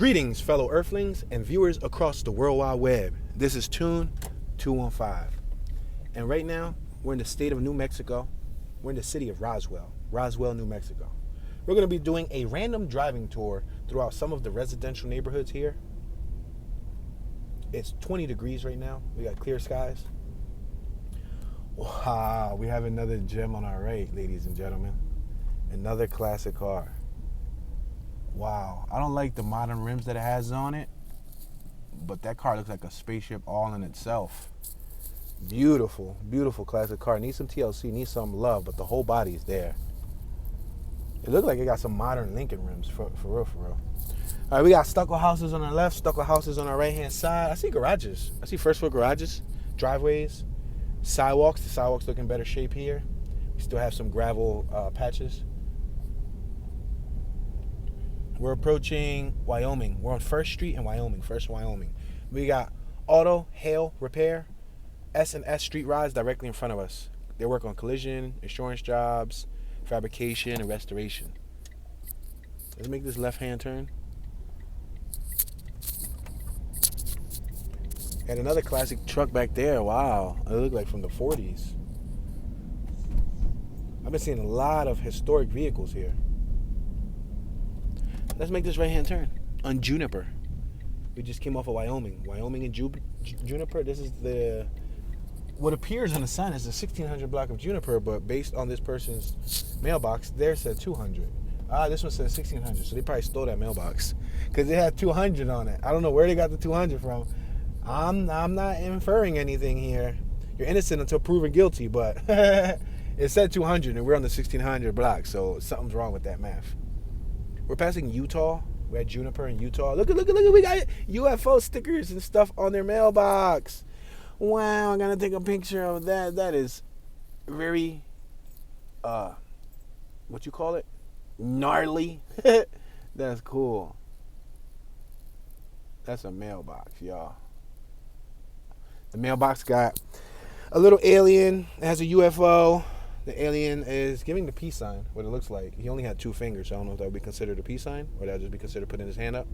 Greetings, fellow Earthlings and viewers across the World Wide Web. This is Tune 215. And right now, we're in the state of New Mexico. We're in the city of Roswell, New Mexico. We're going to be doing a random driving tour throughout some of the residential neighborhoods here. It's 20 degrees right now. We got clear skies. Wow, we have another gem on our right, ladies and gentlemen. Another classic car. Wow, I don't like the modern rims that it has on it, but that car looks like a spaceship all in itself. Beautiful, beautiful classic car. Needs some TLC, needs some love, but the whole body is there. It looks like it got some modern Lincoln rims, for real, for real. All right, we got stucco houses on our left, stucco houses on our right-hand side. I see garages. I see first-floor garages, driveways, sidewalks. The sidewalks look in better shape here. We still have some gravel patches. We're approaching Wyoming. We're on 1st Street in Wyoming, 1st Wyoming. We got Auto, Hail, Repair, S&S Street Rides directly in front of us. They work on collision, insurance jobs, fabrication, and restoration. Let's make this left-hand turn. And another classic truck back there. Wow, it looked like from the 40s. I've been seeing a lot of historic vehicles here. Let's make this right-hand turn on Juniper. We just came off of Wyoming. Wyoming and Juniper. This is what appears on the sign is the 1600 block of Juniper, but based on this person's mailbox, there said 200. This one says 1600, so they probably stole that mailbox because it had 200 on it. I don't know where they got the 200 from. I'm not inferring anything here. You're innocent until proven guilty, but it said 200, and we're on the 1600 block, so something's wrong with that math. We're passing Utah. We're at Juniper in Utah. Look, we got UFO stickers and stuff on their mailbox. Wow, I'm going to take a picture of that. That is very, what you call it? Gnarly. That's cool. That's a mailbox, y'all. The mailbox got a little alien. It has a UFO. The alien is giving the peace sign, what it looks like. He only had 2 fingers, so I don't know if that would be considered a peace sign or that would just be considered putting his hand up.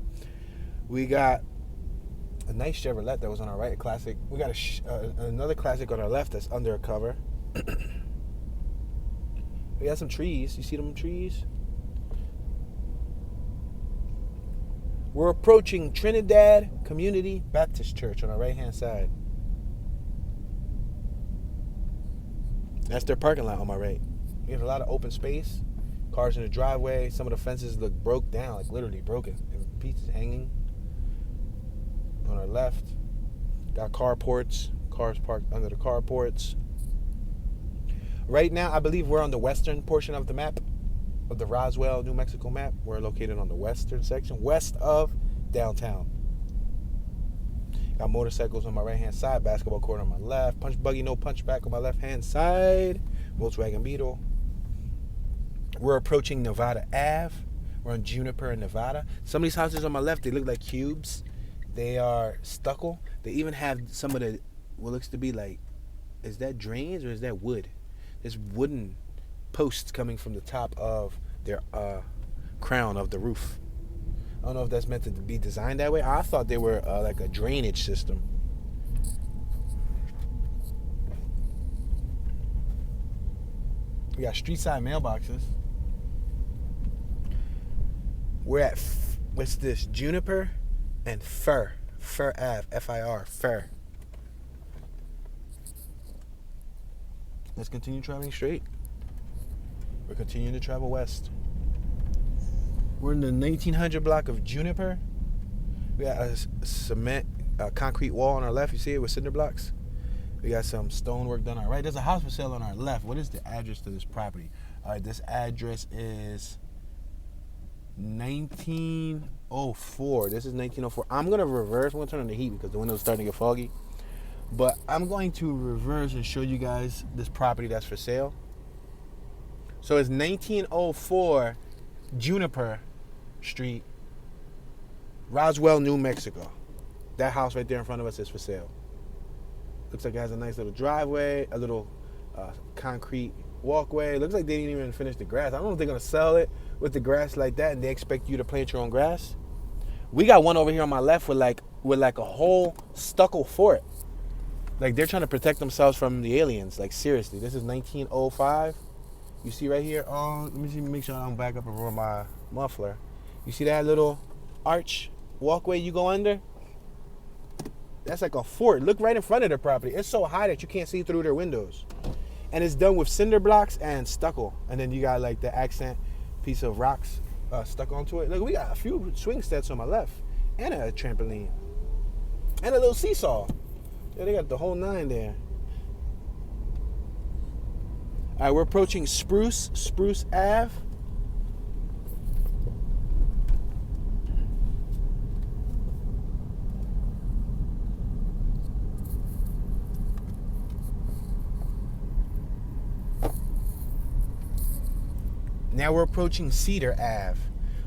We got a nice Chevrolet that was on our right, a classic. We got another classic on our left that's under a cover. We got some trees. You see them trees? We're approaching Trinidad Community Baptist Church on our right-hand side. That's their parking lot on my right. We have a lot of open space. Cars in the driveway. Some of the fences look broke down, like literally broken. And pieces hanging. On our left. Got carports. Cars parked under the carports. Right now, I believe we're on the western portion of the map. Of the Roswell, New Mexico map. We're located on the western section. West of downtown. Got motorcycles on my right-hand side, basketball court on my left, punch buggy, no punch back on my left-hand side, Volkswagen Beetle. We're approaching Nevada Ave. We're on Juniper in Nevada. Some of these houses on my left, they look like cubes. They are stucco. They even have some of the, what looks to be like, is that drains or is that wood? There's wooden posts coming from the top of their crown of the roof. I don't know if that's meant to be designed that way. I thought they were like a drainage system. We got street side mailboxes. We're at, what's this? Juniper and Fir Ave, F-I-R, Fir. Let's continue traveling straight. We're continuing to travel west. We're in the 1900 block of Juniper. We got a cement, concrete wall on our left. You see it with cinder blocks. We got some stonework done on our right. There's a house for sale on our left. What is the address to this property? All right, this address is 1904. This is 1904. I'm going to reverse. I'm going to turn on the heat because the window's starting to get foggy. But I'm going to reverse and show you guys this property that's for sale. So it's 1904 Juniper Street, Roswell, New Mexico. That house right there in front of us is for sale. Looks like it has a nice little driveway, a little concrete walkway. Looks like they didn't even finish the grass. I don't know if they're going to sell it with the grass like that and they expect you to plant your own grass. We got one over here on my left with like a whole stucco fort. Like they're trying to protect themselves from the aliens. Like seriously, this is 1905. You see right here. Oh, let me see, make sure I don't back up and roll my muffler. You see that little arch walkway you go under? That's like a fort. Look right in front of their property. It's so high that you can't see through their windows. And it's done with cinder blocks and stucco. And then you got like the accent piece of rocks stuck onto it. Look, we got a few swing sets on my left. And a trampoline. And a little seesaw. Yeah, they got the whole 9 there. All right, we're approaching Spruce Ave. Now we're approaching Cedar Ave.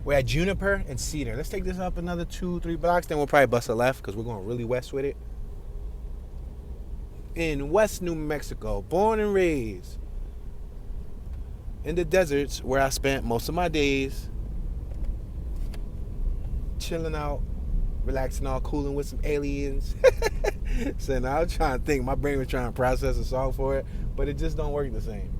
We're at Juniper and Cedar. Let's take this up another 2-3 blocks, then we'll probably bust a left because we're going really west with it. In West New Mexico, born and raised in the deserts where I spent most of my days chilling out, relaxing, all cooling with some aliens. So now I was trying to think. My brain was trying to process a song for it, but it just don't work the same.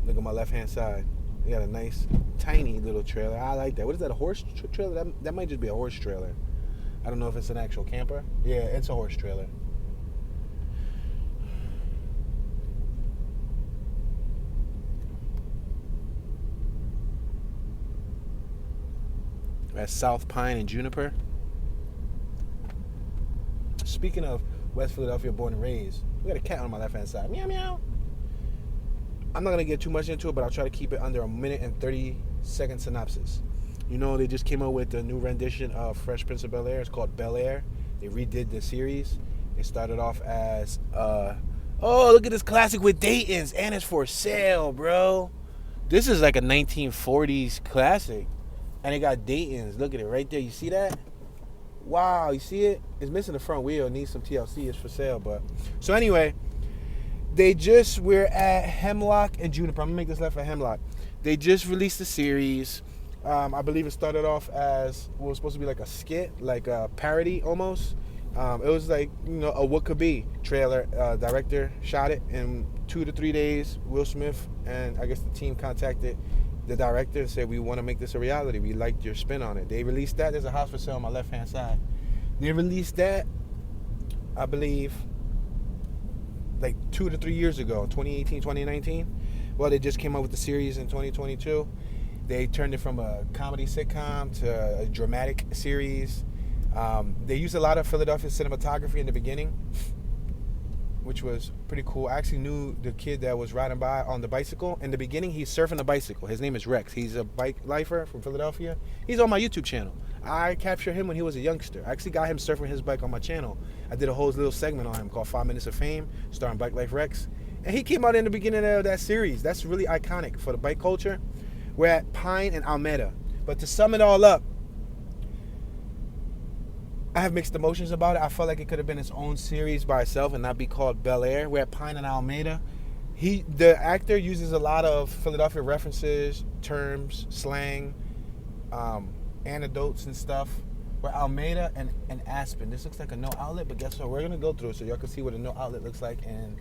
Look at my left-hand side. They got a nice, tiny little trailer. I like that. What is that, a horse trailer? That might just be a horse trailer. I don't know if it's an actual camper. Yeah, it's a horse trailer. That's South Pine and Juniper. Speaking of West Philadelphia, born and raised, we got a cat on my left-hand side. Meow, meow. I'm not going to get too much into it, but I'll try to keep it under a minute and 30-second synopsis. You know, they just came out with a new rendition of Fresh Prince of Bel-Air. It's called Bel-Air. They redid the series. It started off as, oh, look at this classic with Dayton's, and it's for sale, bro. This is like a 1940s classic, and it got Dayton's. Look at it right there. You see that? Wow, you see it? It's missing the front wheel. It needs some TLC. It's for sale, but... So anyway... we're at Hemlock and Juniper. I'm going to make this left at Hemlock. They just released the series. I believe it started off as what was supposed to be like a skit, like a parody almost. It was like, you know, a what could be trailer. Director shot it in 2 to 3 days. Will Smith and I guess the team contacted the director and said, we want to make this a reality. We liked your spin on it. They released that. There's a house for sale on my left-hand side. They released that, I believe, like 2 to 3 years ago, 2018, 2019. Well, they just came out with the series in 2022. They turned it from a comedy sitcom to a dramatic series. They used a lot of Philadelphia cinematography in the beginning, which was pretty cool. I actually knew the kid that was riding by on the bicycle. In the beginning, he's surfing a bicycle. His name is Rex. He's a bike lifer from Philadelphia. He's on my YouTube channel. I captured him when he was a youngster. I actually got him surfing his bike on my channel. I did a whole little segment on him called 5 Minutes of Fame, starring Bike Life Rex. And he came out in the beginning of that series. That's really iconic for the bike culture. We're at Pine and Alameda. But to sum it all up, I have mixed emotions about it. I felt like it could have been its own series by itself and not be called Bel Air. We're at Pine and Alameda. The actor uses a lot of Philadelphia references, terms, slang, anecdotes and stuff. We're Alameda and Aspen. This looks like a no outlet, but guess what? We're going to go through it so y'all can see what a no outlet looks like in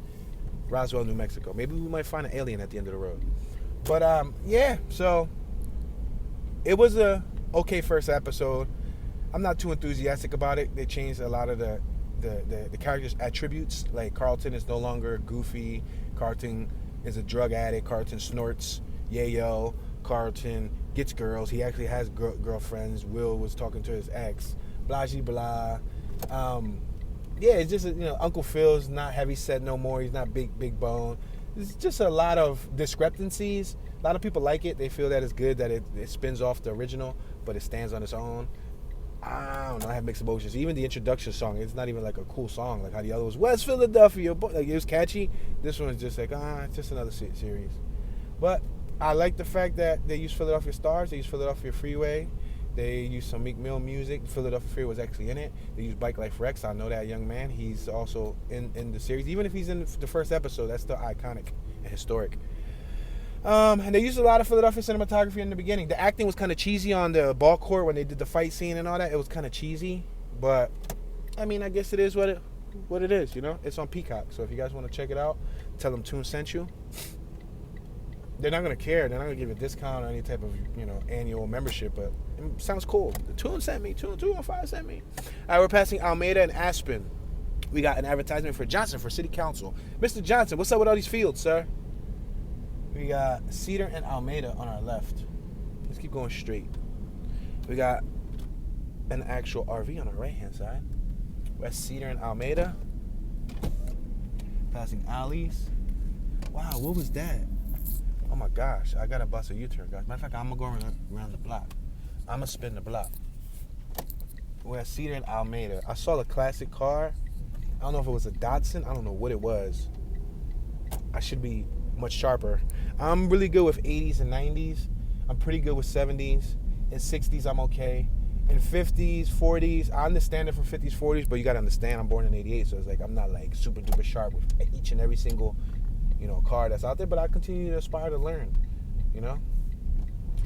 Roswell, New Mexico. Maybe we might find an alien at the end of the road. But, yeah, so it was a okay first episode. I'm not too enthusiastic about it. They changed a lot of the characters' attributes. Like Carlton is no longer goofy. Carlton is a drug addict. Carlton snorts yayo. Carlton gets girls. He actually has girlfriends. Will was talking to his ex. Blah, blah. Yeah, it's just, Uncle Phil's not heavy set no more. He's not big bone. It's just a lot of discrepancies. A lot of people like it. They feel that it's good, that it spins off the original, but it stands on its own. I don't know. I have mixed emotions. Even the introduction song, it's not even like a cool song like how the other was. West Philadelphia, like it was catchy. This one is just like, it's just another series. But I like the fact that they use Philadelphia Stars. They use Philadelphia Freeway. They use some Meek Mill music. Philadelphia Freeway was actually in it. They use Bike Life Rex. I know that young man. He's also in the series. Even if he's in the first episode, that's still iconic and historic. And they used a lot of Philadelphia cinematography in the beginning. The acting was kind of cheesy on the ball court when they did the fight scene and all that. It was kind of cheesy, but I mean, I guess it is what it is. You know, it's on Peacock. So if you guys want to check it out, tell them Toon sent you. They're not gonna care. They're not gonna give you a discount or any type of annual membership. But it sounds cool. The Toon sent me. Toon 215 sent me. All right, we're passing Almeida and Aspen. We got an advertisement for Johnson for City Council. Mr. Johnson, what's up with all these fields, sir? We got Cedar and Almeida on our left. Let's keep going straight. We got an actual RV on our right-hand side. We're at Cedar and Almeida. Passing alleys. Wow, what was that? Oh my gosh, I gotta bust a U-turn, guys. Matter of fact, I'm gonna go around the block. I'm gonna spin the block. We're at Cedar and Almeida. I saw a classic car. I don't know if it was a Datsun. I don't know what it was. I should be much sharper. I'm really good with 80s and 90s. I'm pretty good with 70s. In 60s, I'm okay. In 50s, 40s, I understand it for 50s, 40s, but you gotta understand I'm born in 88, so it's like I'm not like super duper sharp with each and every single, car that's out there, but I continue to aspire to learn, A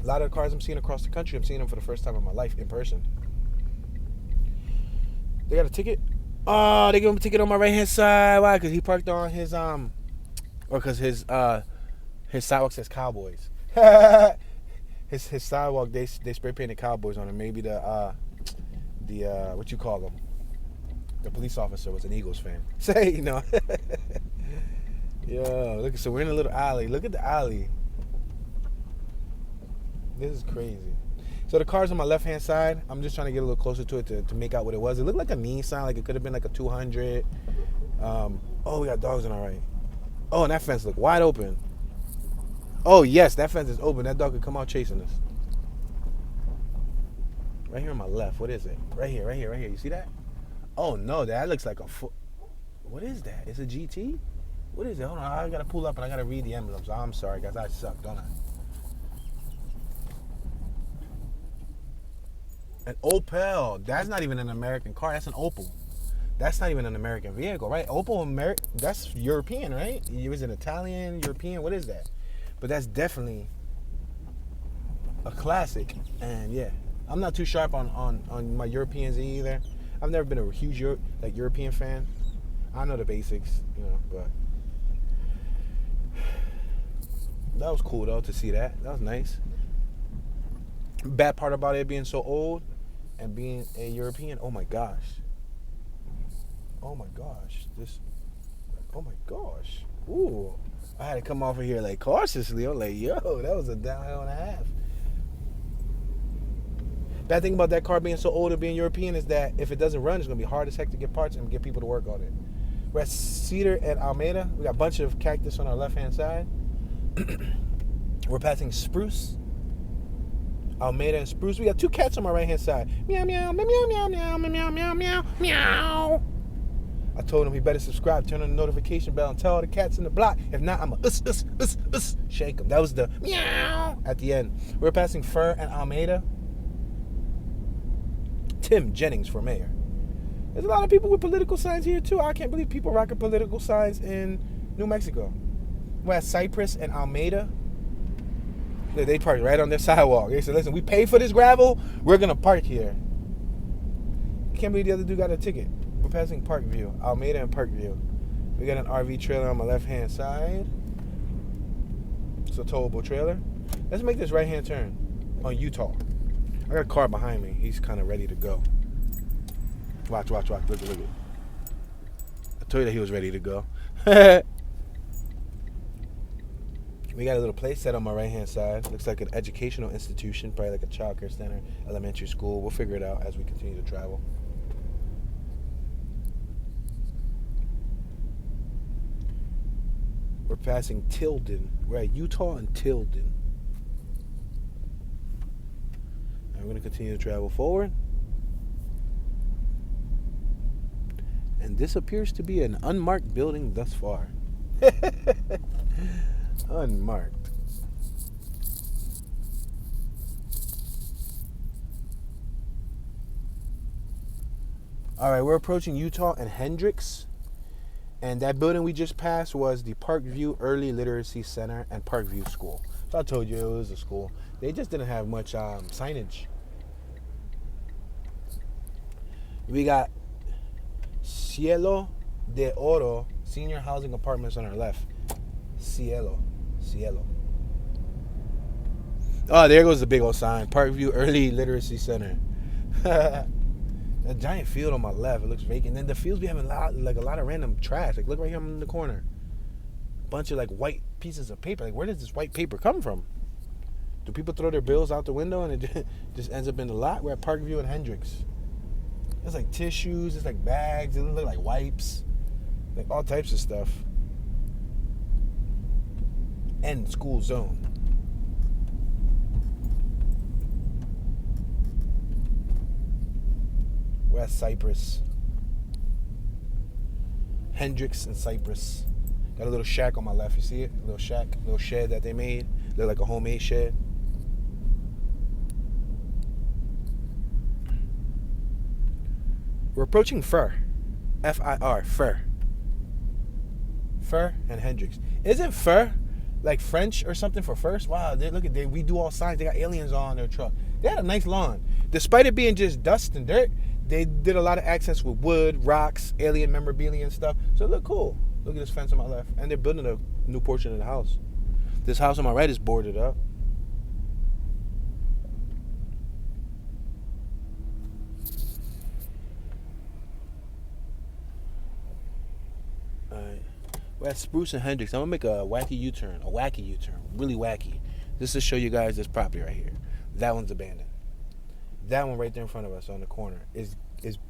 lot of the cars I'm seeing across the country, I'm seeing them for the first time in my life in person. They got a ticket? Oh, they gave him a ticket on my right-hand side. Why? Because he parked on his, or because his sidewalk says Cowboys. his sidewalk, they spray painted Cowboys on it. Maybe the what you call them? The police officer was an Eagles fan. Say, Yo, look, so we're in a little alley. Look at the alley. This is crazy. So the car's on my left-hand side. I'm just trying to get a little closer to it to make out what it was. It looked like a Nissan, like it could have been like a 200. We got dogs on our right. Oh, and that fence looked wide open. Oh, yes, that fence is open. That dog could come out chasing us. Right here on my left. What is it? Right here. You see that? Oh, no, that looks like a foot. What is that? It's a GT? What is it? Hold on, I got to pull up and I got to read the emblems. I'm sorry, guys. I suck, don't I? An Opel. That's not even an American car. That's an Opel. That's not even an American vehicle, right? Opel, that's European, right? Was it Italian, European? What is that? But that's definitely a classic. And yeah, I'm not too sharp on my Europeans either. I've never been a huge European fan. I know the basics, but that was cool though to see that. That was nice. Bad part about it being so old and being a European, oh my gosh. Ooh. I had to come off of here like cautiously. I'm like, yo, that was a downhill and a half. Bad thing about that car being so old and being European is that if it doesn't run, it's gonna be hard as heck to get parts and get people to work on it. We're at Cedar and Almeida. We got a bunch of cactus on our left-hand side. We're passing Spruce, Almeida and Spruce. We got two cats on my right-hand side. Meow, meow, meow, meow, meow, meow, meow, meow, meow. I told him he better subscribe, turn on the notification bell, and tell all the cats in the block. If not, I'm a shake them. That was the meow at the end. We're passing Fur and Almeida. Tim Jennings for mayor. There's a lot of people with political signs here too. I can't believe people rocking political signs in New Mexico. We're at Cypress and Almeida. They parked right on their sidewalk. They said, listen, we pay for this gravel, we're going to park here. Can't believe the other dude got a ticket. We're passing Parkview, Almeida and Parkview. We got an RV trailer on my left-hand side. It's a towable trailer. Let's make this right-hand turn on Utah. I got a car behind me. He's kind of ready to go. Watch. Look at. I told you that he was ready to go. We got a little place set on my right-hand side. Looks like an educational institution, probably like a child care center, elementary school. We'll figure it out as we continue to travel. We're passing Tilden. We're at Utah and Tilden. And we're going to continue to travel forward. And this appears to be an unmarked building thus far. Unmarked. All right, we're approaching Utah and Hendricks. And that building we just passed was the Parkview Early Literacy Center and Parkview School. So I told you it was a school. They just didn't have much signage. We got Cielo de Oro senior housing apartments on our left. Cielo. Oh, there goes the big old sign. Parkview Early Literacy Center. A giant field on my left. It looks vacant. Then the fields be having a lot of random trash. Like, look right here in the corner. A bunch of like white pieces of paper. Like, where does this white paper come from? Do people throw their bills out the window and it just ends up in the lot? We're at Parkview and Hendricks. There's like tissues. There's like bags. It look like wipes. Like all types of stuff. And school zone. We're at Cypress. Hendricks and Cypress. Got a little shack on my left. You see it? A little shack, a little shed that they made. Look like a homemade shed. We're approaching Fur. F-I-R. Fur. Fur and Hendricks. Isn't Fur like French or something for first? Wow, look at we do all signs. They got aliens on their truck. They had a nice lawn. Despite it being just dust and dirt, they did a lot of accents with wood, rocks, alien memorabilia and stuff. So it looked cool. Look at this fence on my left. And they're building a new portion of the house. This house on my right is boarded up. Alright. We're at Spruce and Hendricks. I'm going to make a wacky U-turn. Really wacky. Just to show you guys this property right here. That one's abandoned. That one right there in front of us on the corner is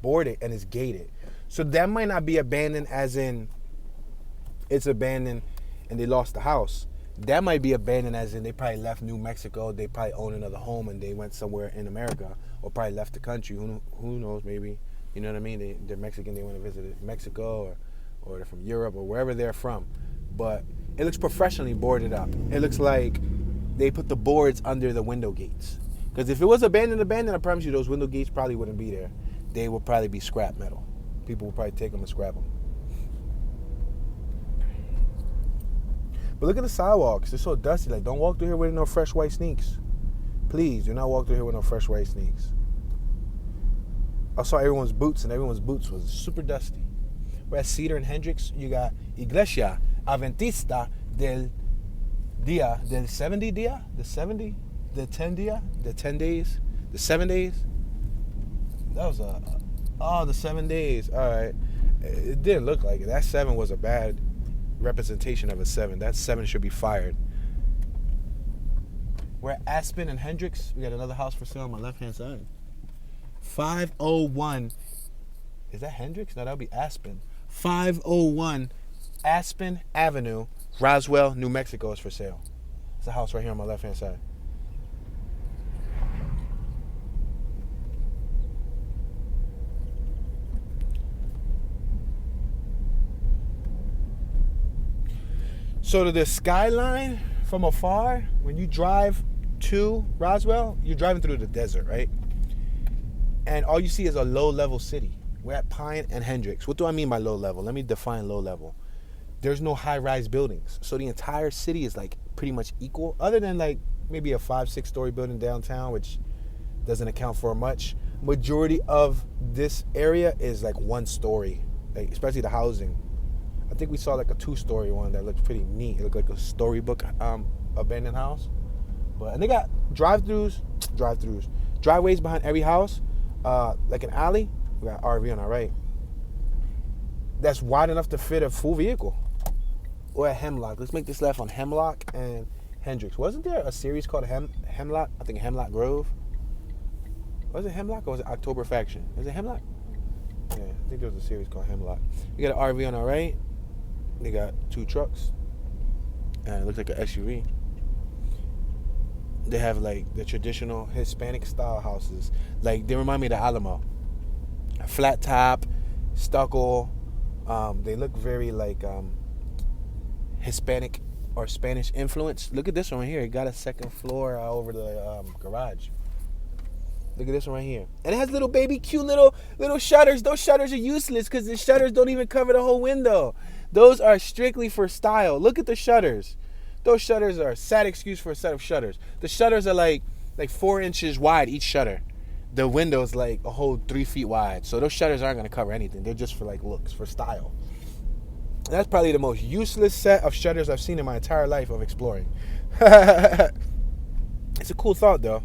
boarded and is gated. So that might not be abandoned as in it's abandoned and they lost the house. That might be abandoned as in they probably left New Mexico. They probably own another home and they went somewhere in America or probably left the country. Who knows, maybe. You know what I mean? They're Mexican. They want to visit Mexico or they're from Europe or wherever they're from. But it looks professionally boarded up. It looks like they put the boards under the window gates. Because if it was abandoned, I promise you those window gates probably wouldn't be there. They would probably be scrap metal. People would probably take them and scrap them. But look at the sidewalks. They're so dusty. Like, don't walk through here with no fresh white sneaks. Please, do not walk through here with no fresh white sneaks. I saw everyone's boots, and everyone's boots was super dusty. We're at Cedar and Hendricks. You got Iglesia Adventista del 70 dia? The 70? The 10 dia? The 10 days? The 7 days? That was the 7 days. All right. It didn't look like it. That 7 was a bad representation of a 7. That 7 should be fired. We're at Aspen and Hendricks. We got another house for sale on my left-hand side. 501. Is that Hendricks? No, that would be Aspen. 501 Aspen Avenue, Roswell, New Mexico is for sale. It's a house right here on my left-hand side. So to the skyline from afar, when you drive to Roswell, you're driving through the desert, right? And all you see is a low-level city. We're at Pine and Hendricks. What do I mean by low level? Let me define low level. There's no high-rise buildings. So the entire city is like pretty much equal, other than like maybe a 5-6 story building downtown, which doesn't account for much. Majority of this area is like 1 story, like, especially the housing. I think we saw like a 2-story one that looked pretty neat. It looked like a storybook abandoned house. And they got driveways behind every house, like an alley. We got RV on our right. That's wide enough to fit a full vehicle. Or a Hemlock. Let's make this left on Hemlock and Hendricks. Wasn't there a series called Hemlock? I think Hemlock Grove. Was it Hemlock or was it October Faction? Was it Hemlock? Yeah, I think there was a series called Hemlock. We got an RV on our right. They got 2 trucks. And it looks like an SUV. They have like the traditional Hispanic style houses. Like, they remind me of the Alamo. Flat top, stucco. They look very like Hispanic or Spanish influence. Look at this one right here. It got a 2nd floor over the garage. Look at this one right here. And it has little baby cute little shutters. Those shutters are useless because the shutters don't even cover the whole window. Those are strictly for style. Look at the shutters. Those shutters are a sad excuse for a set of shutters. The shutters are like 4 inches wide each shutter. The window's like a whole 3 feet wide. So those shutters aren't going to cover anything. They're just for like looks, for style. That's probably the most useless set of shutters I've seen in my entire life of exploring. It's a cool thought, though.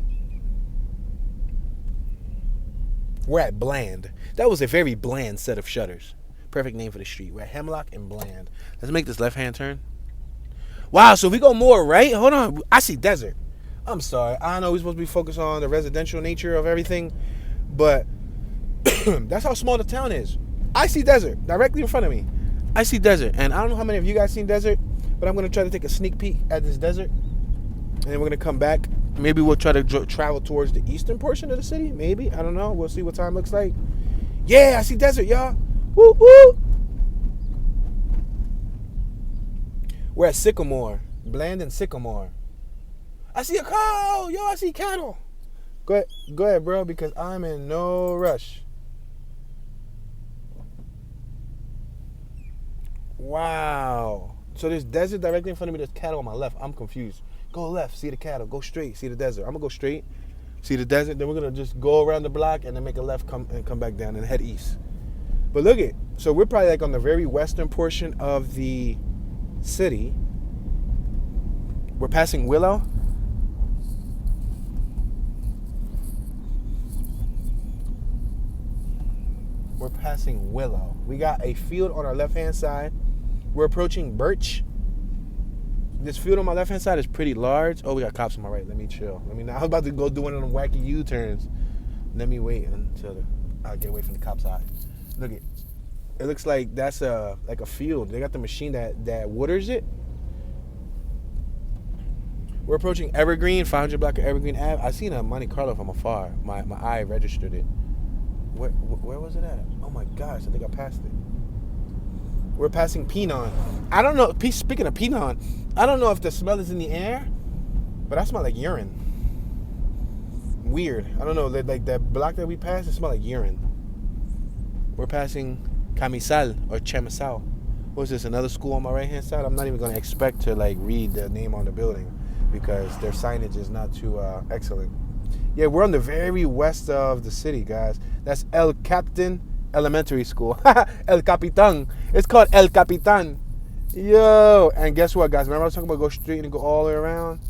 We're at Bland. That was a very bland set of shutters. Perfect name for the street. We're at Hemlock and Bland. Let's make this left-hand turn. Wow, so if we go more right, hold on. I see desert. I'm sorry. I know we're supposed to be focused on the residential nature of everything, but that's how small the town is. I see desert directly in front of me. I see desert, and I don't know how many of you guys seen desert, but I'm going to try to take a sneak peek at this desert, and then we're going to come back. Maybe we'll try to travel towards the eastern portion of the city. Maybe. I don't know. We'll see what time looks like. Yeah, I see desert, y'all. Woo, woo. We're at Sycamore. Bland and Sycamore. I see a cow. Yo, I see cattle. Go ahead, bro, because I'm in no rush. Wow. So there's desert directly in front of me. There's cattle on my left. I'm confused. Go left, see the cattle. Go straight, see the desert. I'm going to go straight, see the desert. Then we're going to just go around the block and then make a left come back down and head east. But look at, so we're probably like on the very western portion of the city. We're passing Willow. We're passing Willow. We got a field on our left-hand side. We're approaching Birch. This field on my left-hand side is pretty large. Oh, we got cops on my right. Let me chill. I was about to go do one of them wacky U-turns. Let me wait until I get away from the cops' eye. Look it. It looks like that's like a field. They got the machine that waters it. We're approaching Evergreen, 500 block of Evergreen Ave. I seen a Monte Carlo from afar. My eye registered it. Where was it at? Oh my gosh, I think I passed it. We're passing Pinon. I don't know. Speaking of Pinon, I don't know if the smell is in the air, but I smell like urine. Weird. I don't know. Like that block that we passed, it smelled like urine. We're passing Camisal or Chemisal. What's this? Another school on my right hand side? I'm not even going to expect to like read the name on the building because their signage is not too excellent. Yeah, we're on the very west of the city, guys. That's El Capitan Elementary School. El Capitan. It's called El Capitan. Yo. And guess what, guys? Remember I was talking about go straight and go all the way around?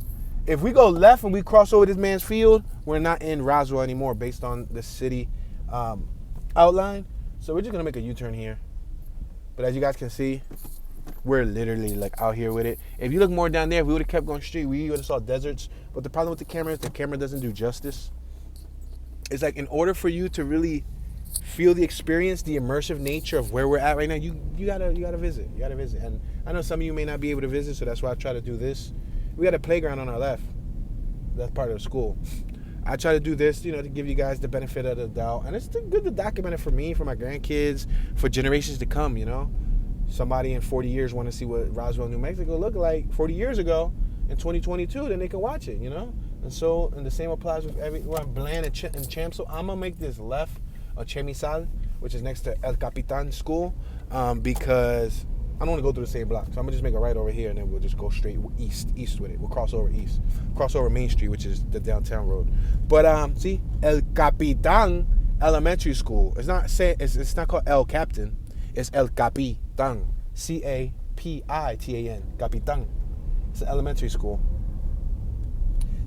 If we go left and we cross over this man's field, we're not in Roswell anymore based on the city outline. So we're just going to make a U-turn here. But as you guys can see, we're literally like out here with it. If you look more down there, if we would have kept going straight, we would have saw deserts. But the problem with the camera is the camera doesn't do justice. It's like in order for you to really feel the experience, the immersive nature of where we're at right now, you gotta visit. You gotta visit. And I know some of you may not be able to visit, so that's why I try to do this. We got a playground on our left. That's part of the school. I try to do this, to give you guys the benefit of the doubt. And it's good to document it for me, for my grandkids, for generations to come, Somebody in 40 years want to see what Roswell, New Mexico looked like 40 years ago in 2022, then they can watch it, And so, and the same applies with we're on Bland and Champ. So I'm going to make this left on Chemisal, which is next to El Capitan School, because I don't want to go through the same block. So I'm going to just make a right over here, and then we'll just go straight east with it. We'll cross over east. Cross over Main Street, which is the downtown road. But, see, El Capitan Elementary School. It's not called El Captain. It's El Capitan. Capitan. Capitan. It's an elementary school.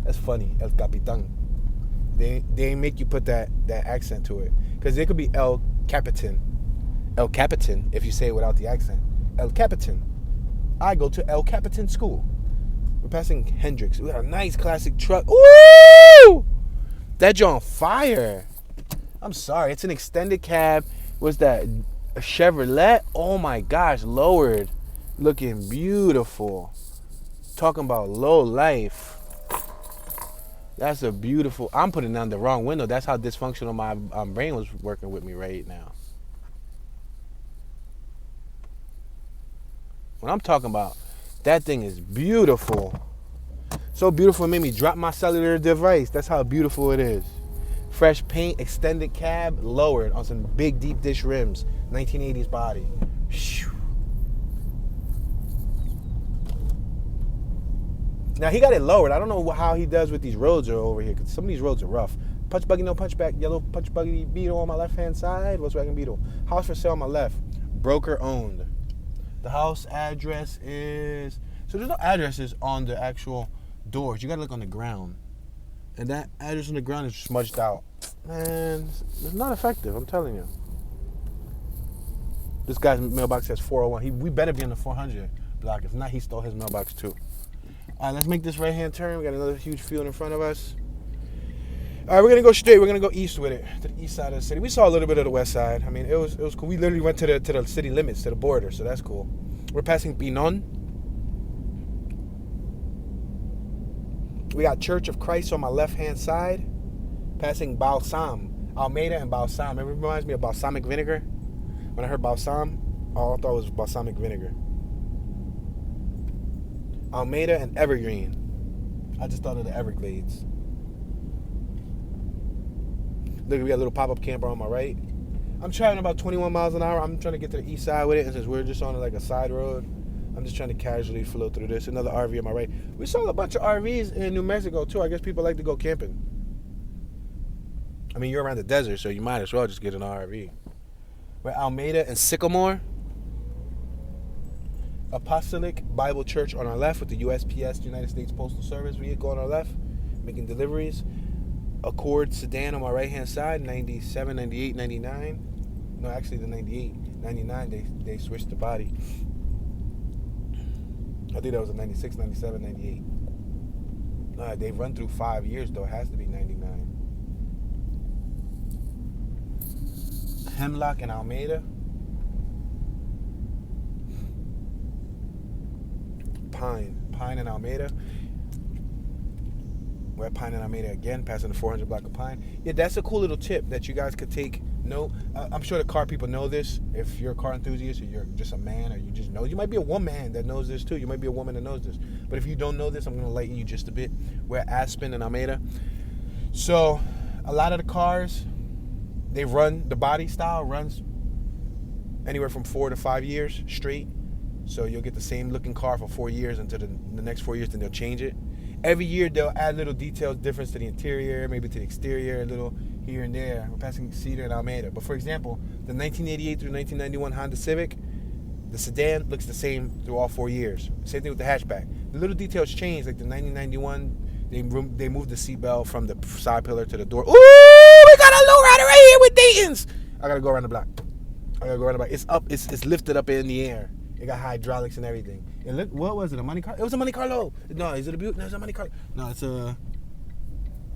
That's funny. El Capitan. They make you put that accent to it. Because it could be El Capitan. El Capitan, if you say it without the accent. El Capitan. I go to El Capitan School. We're passing Hendrix. We got a nice classic truck. Woo! That joint on fire. I'm sorry. It's an extended cab. What's that? A Chevrolet? Oh my gosh. Lowered. Looking beautiful. Talking about low life. That's a beautiful. I'm putting down the wrong window. That's how dysfunctional my brain was working with me right now. When I'm talking about, that thing is beautiful. So beautiful it made me drop my cellular device. That's how beautiful it is. Fresh paint, extended cab, lowered on some big deep dish rims. 1980s body. Now, he got it lowered. I don't know how he does with these roads over here, because some of these roads are rough. Punch buggy, no punchback. Yellow punch buggy Beetle on my left-hand side. Volkswagen Beetle. House for sale on my left. Broker owned. The house address is... So there's no addresses on the actual doors. You got to look on the ground. And that address on the ground is smudged out. Man, it's not effective, I'm telling you. This guy's mailbox says 401. We better be in the 400 block. If not, he stole his mailbox too. All right, let's make this right-hand turn. We got another huge field in front of us. All right, we're gonna go straight. We're gonna go east with it, to the east side of the city. We saw a little bit of the west side. I mean, it was cool. We literally went to the city limits, to the border, so that's cool. We're passing Pinon. We got Church of Christ on my left-hand side. Passing Balsam, Almeida and Balsam. It reminds me of balsamic vinegar. When I heard balsam, all I thought was balsamic vinegar. Almeida and Evergreen. I just thought of the Everglades. Look, we got a little pop-up camper on my right. I'm traveling about 21 miles an hour. I'm trying to get to the east side with it, and since we're just on like a side road, I'm just trying to casually flow through this. Another RV on my right. We saw a bunch of RVs in New Mexico too. I guess people like to go camping. I mean, you're around the desert, so you might as well just get an RV. We're Almeida and Sycamore. Apostolic Bible Church on our left with the USPS, United States Postal Service vehicle on our left, making deliveries. Accord Sedan on my right-hand side, 97, 98, 99. No, actually the 98. 99, they switched the body. I think that was a 96, 97, 98. They've run through 5 years, though. It has to be 99. Hemlock and Almeida. Pine and Almeida. We're at Pine and Almeida again, passing the 400 block of Pine. Yeah, that's a cool little tip that you guys could take note. I'm sure the car people know this. If you're a car enthusiast or you're just a man or you just know, you might be a woman that knows this too. You might be a woman that knows this. But if you don't know this, I'm going to lighten you just a bit. We're at Aspen and Almeida. So a lot of the cars, they run, the body style runs anywhere from 4 to 5 years straight. So you'll get the same looking car for 4 years until the next 4 years, then they'll change it. Every year they'll add little details, difference to the interior, maybe to the exterior, a little here and there. We're passing Cedar and Almeida. But for example, the 1988 through 1991 Honda Civic, the sedan looks the same through all 4 years. Same thing with the hatchback. The little details change, like the 1991, they moved the seatbelt from the side pillar to the door. Ooh, we got a lowrider right here with Dayton's. I gotta go around the block. It's up, it's lifted up in the air. It got hydraulics and everything. And look, what was it? A Monte Carlo? It was a Monte Carlo. No, is it a Buick? No, it's a Monte Carlo. No, it's a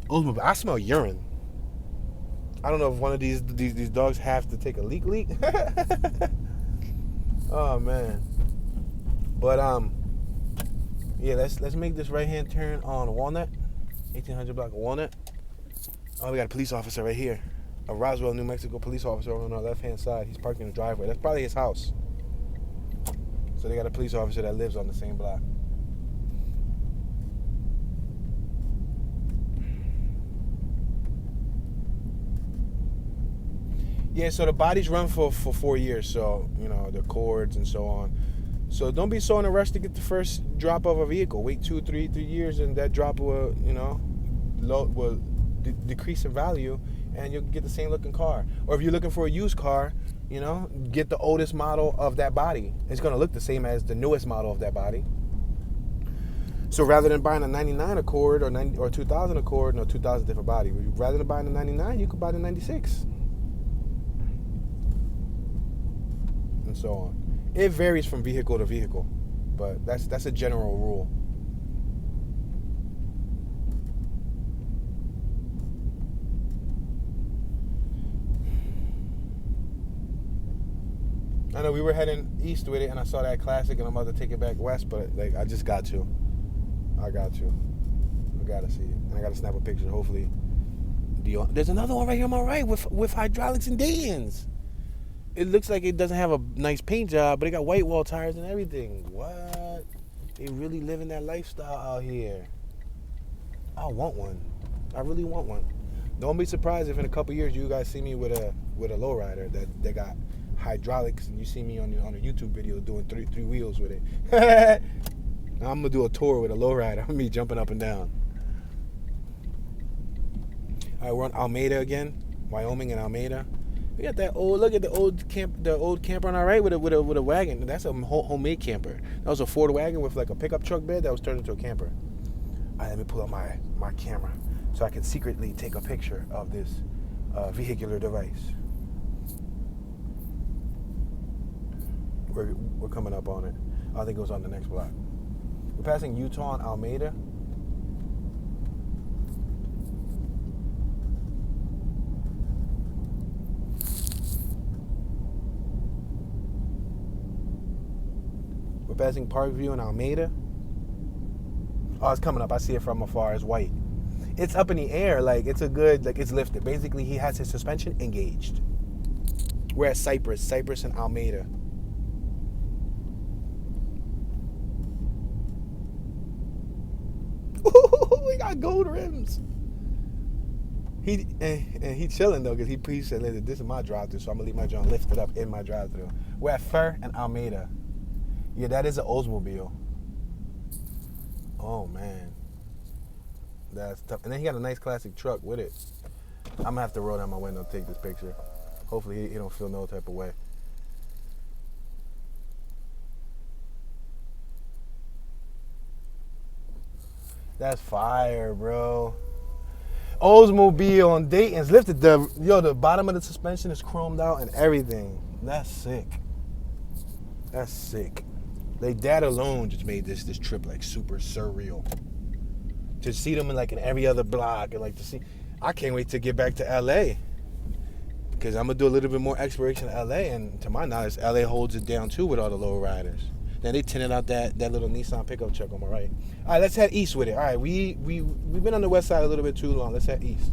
Oldsmobile. I smell urine. I don't know if one of these dogs have to take a leak. Oh man. But yeah, let's make this right hand turn on Walnut, 1800 block of Walnut. Oh, we got a police officer right here. A Roswell, New Mexico police officer on our left hand side. He's parked in the driveway. That's probably his house. So they got a police officer that lives on the same block. Yeah, so the bodies run for 4 years, so, you know, the cords and so on. So don't be so in a rush to get the first drop of a vehicle. Wait 2, 3 years, and that drop will, you know, will decrease in value, and you'll get the same looking car. Or if you're looking for a used car, you know, get the oldest model of that body. It's going to look the same as the newest model of that body. So rather than buying a 99 Accord or 2000 Accord, no, 2000 different body. Rather than buying the 99, you could buy the 96. And so on. It varies from vehicle to vehicle, but that's a general rule. I know we were heading east with it, and I saw that classic, and I'm about to take it back west, but like I just got to. I gotta see it, and I gotta snap a picture. Hopefully, there's another one right here on my right with hydraulics and Dayton's. It looks like it doesn't have a nice paint job, but it got white wall tires and everything. What? They really living that lifestyle out here. I want one. I really want one. Don't be surprised if in a couple years you guys see me with a lowrider that got hydraulics, and you see me on a YouTube video doing three wheels with it. I'm gonna do a tour with a lowrider. Me jumping up and down. All right, we're on Alameda again, Wyoming and Alameda. We got that old. Look at the old camper on our right with a wagon. That's a homemade camper. That was a Ford wagon with like a pickup truck bed that was turned into a camper. All right, let me pull out my camera so I can secretly take a picture of this vehicular device. We're coming up on it. I think it was on the next block. We're passing Utah and Alameda. We're passing Parkview and Alameda. Oh, it's coming up. I see it from afar. It's white. It's up in the air. Like, it's a good, like, it's lifted. Basically, he has his suspension engaged. We're at Cypress and Alameda. Ooh, we got gold rims. He chilling, though, because he said, listen, this is my drive-thru, so I'm going to leave my joint lifted up in my drive-thru. We're at Fur and Alameda. Yeah, that is an Oldsmobile. Oh, man. That's tough. And then he got a nice classic truck with it. I'm going to have to roll down my window and take this picture. Hopefully he don't feel no type of way. That's fire, bro. Oldsmobile on Dayton's lifted. The bottom of the suspension is chromed out and everything. That's sick. That's sick. Like, that alone just made this trip like super surreal. To see them in every other block and like to see, I can't wait to get back to LA because I'm gonna do a little bit more exploration in LA, and to my knowledge, LA holds it down too with all the low riders. Then they tinted out that little Nissan pickup truck on my right. All right, let's head east with it. All right, we've been on the west side a little bit too long. Let's head east.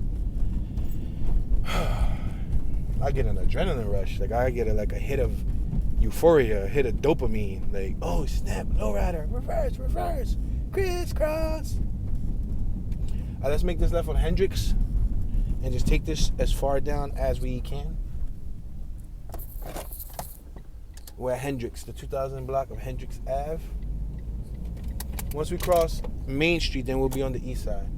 I get an adrenaline rush. Like, I get a hit of euphoria, a hit of dopamine. Like, oh snap, lowrider, reverse, crisscross. All right, let's make this left on Hendricks and just take this as far down as we can. We're at Hendricks, the 2000 block of Hendricks Ave. Once we cross Main Street, then we'll be on the east side.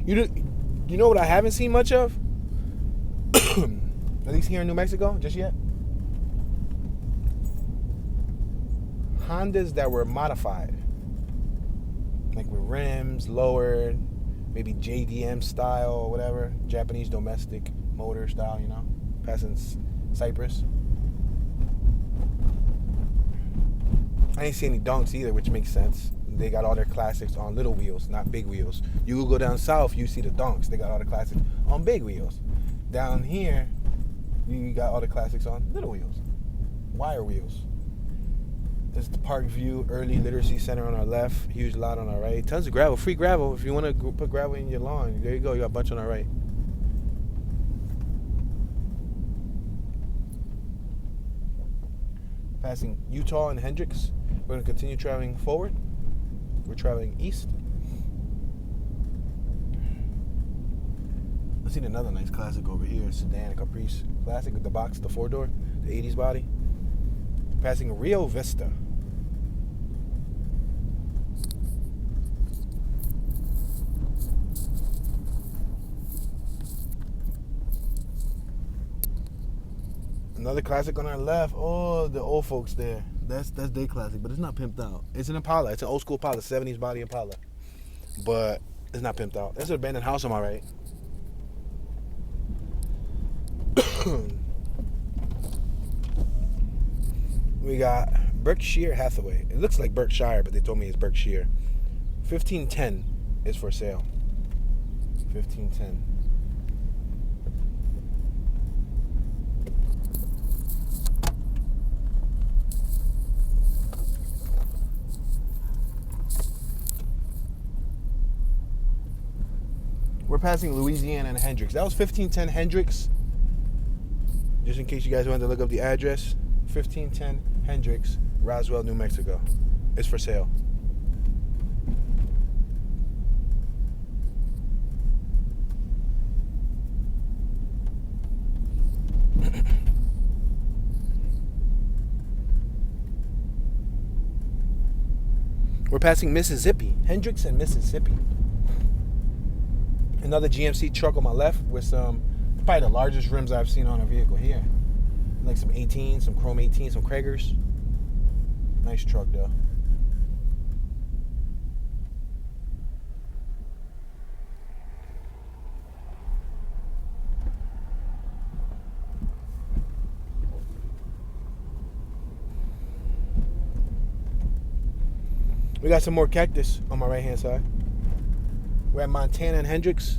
You know what I haven't seen much of? At least here in New Mexico, just yet? Hondas that were modified. Like with rims, lowered, maybe JDM style or whatever. Japanese domestic motor style, you know? Passing Cypress. I ain't see any donks either, which makes sense. They got all their classics on little wheels, not big wheels. You go down south, you see the donks. They got all the classics on big wheels. Down here, you got all the classics on little wheels, wire wheels. This is the Parkview Early Literacy Center on our left. Huge lot on our right. Tons of gravel, free gravel. If you want to put gravel in your lawn, there you go. You got a bunch on our right. Passing Utah and Hendricks. We're going to continue traveling forward. We're traveling east. I've seen another nice classic over here. Sedan Caprice Classic with the box, the 4-door, the 80s body. Passing Rio Vista. Another classic on our left. Oh, the old folks there. That's their classic, but it's not pimped out. It's an Impala. It's an old school Impala, 70s body Impala. But it's not pimped out. There's an abandoned house on my right. We got Berkshire Hathaway. It looks like Berkshire, but they told me it's Berkshire. 1510 is for sale. 1510. We're passing Louisiana and Hendricks. That was 1510 Hendricks. Just in case you guys wanted to look up the address. 1510 Hendricks, Roswell, New Mexico. It's for sale. We're passing Mississippi. Hendricks and Mississippi. Another GMC truck on my left with probably the largest rims I've seen on a vehicle here. Like some 18, some chrome 18, some Kragers. Nice truck though. We got some more cactus on my right hand side. We're at Montana and Hendricks.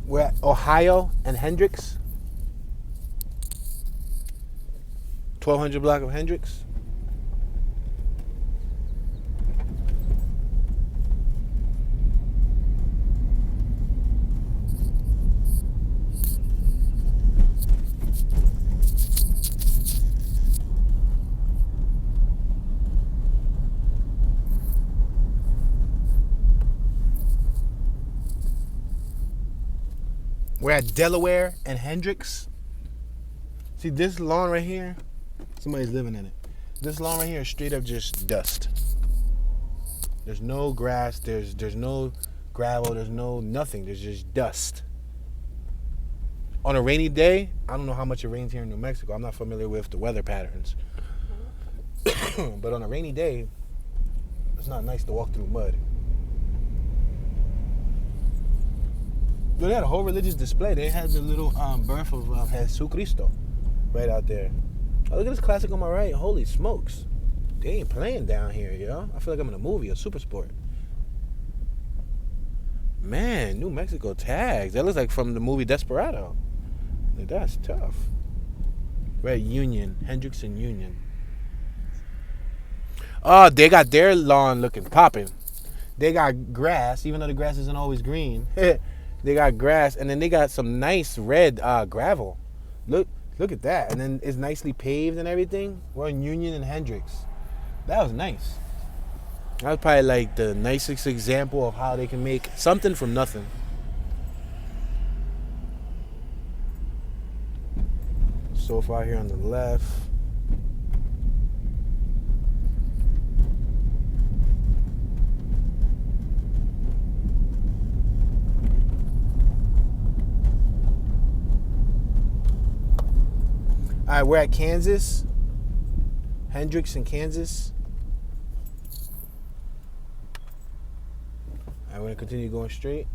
We're at Ohio and Hendricks. 1200 block of Hendricks. We're at Delaware and Hendricks. See this lawn right here? Somebody's living in it. This lawn right here is straight up just dust. There's no grass, there's no gravel, there's no nothing. There's just dust. On a rainy day, I don't know how much it rains here in New Mexico. I'm not familiar with the weather patterns. But on a rainy day, it's not nice to walk through mud. They had a whole religious display. They had the little birth of Jesus Cristo right out there. Oh, look at this classic on my right. Holy smokes. They ain't playing down here, yo. I feel like I'm in a movie, a super sport. Man, New Mexico tags. That looks like from the movie Desperado. Like, that's tough. We're at Union. Hendricks and Union. Oh, they got their lawn looking popping. They got grass, even though the grass isn't always green. They got grass, and then they got some nice red gravel. Look at that. And then it's nicely paved and everything. We're in Union and Hendricks. That was nice. That was probably like the nicest example of how they can make something from nothing. So far here on the left. All right, we're at Kansas. Hendricks in Kansas. All right, we're going to continue going straight.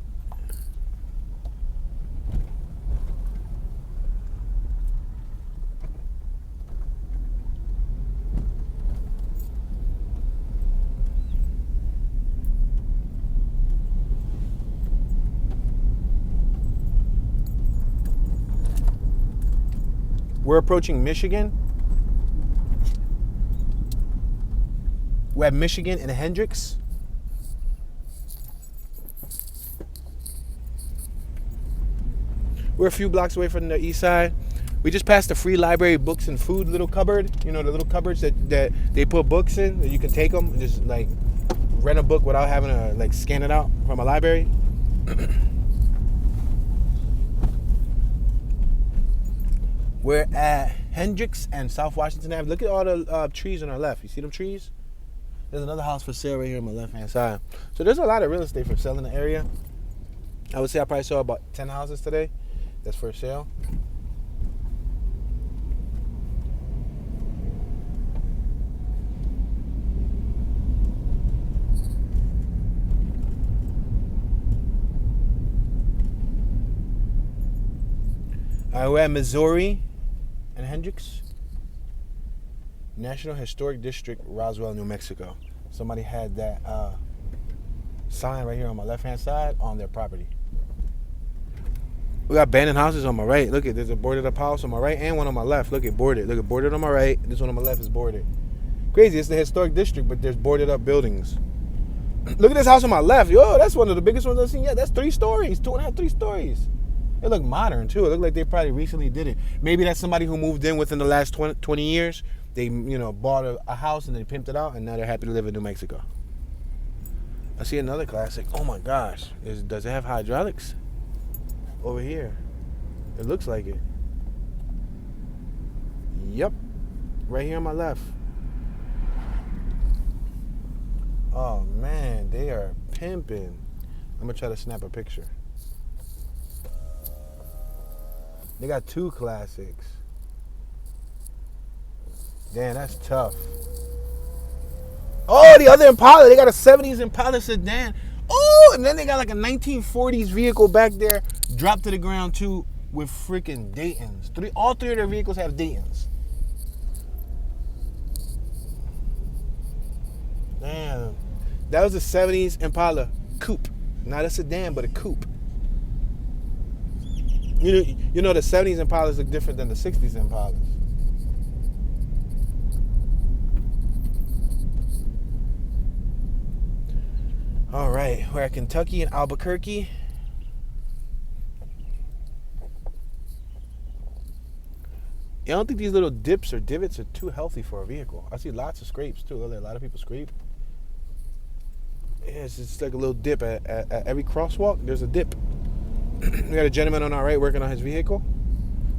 We're approaching Michigan. We're at Michigan and Hendricks. We're a few blocks away from the east side. We just passed the free library books and food little cupboard. You know, the little cupboards that they put books in, that you can take them and just like rent a book without having to like scan it out from a library. We're at Hendricks and South Washington Ave. Look at all the trees on our left. You see them trees? There's another house for sale right here on my left-hand side. So there's a lot of real estate for sale in the area. I would say I probably saw about 10 houses today that's for sale. All right, we're at Missouri and Hendricks. National Historic District, Roswell, New Mexico. Somebody had that sign right here on my left-hand side on their property. We got abandoned houses on my right. Look at, there's a boarded up house on my right and one on my left. Look at boarded. Look at boarded on my right. This one on my left is boarded. crazy. It's the historic district, but there's boarded up buildings. Look at this house on my left. Yo, that's one of the biggest ones I've seen yet. That's 3 stories, 2.5, 3 stories. It looked modern too. It looked like they probably recently did it. Maybe that's somebody who moved in within the last 20 years. They, bought a house and they pimped it out, and now they're happy to live in New Mexico. I see another classic. Oh my gosh. Does it have hydraulics? Over here. It looks like it. Yep. Right here on my left. Oh man, they are pimping. I'm gonna try to snap a picture. They got 2 classics. Damn, that's tough. Oh, the other Impala. They got a 70s Impala sedan. Oh, and then they got like a 1940s vehicle back there, dropped to the ground too, with freaking Daytons. All 3 of their vehicles have Daytons. Damn. That was a 70s Impala coupe. Not a sedan, but a coupe. You know the 70s Impalas look different than the 60s Impalas. All right, we're at Kentucky and Albuquerque. I don't think these little dips or divots are too healthy for a vehicle. I see lots of scrapes too. A lot of people scrape. Yeah, it's just like a little dip. At every crosswalk, there's a dip. We got a gentleman on our right working on his vehicle.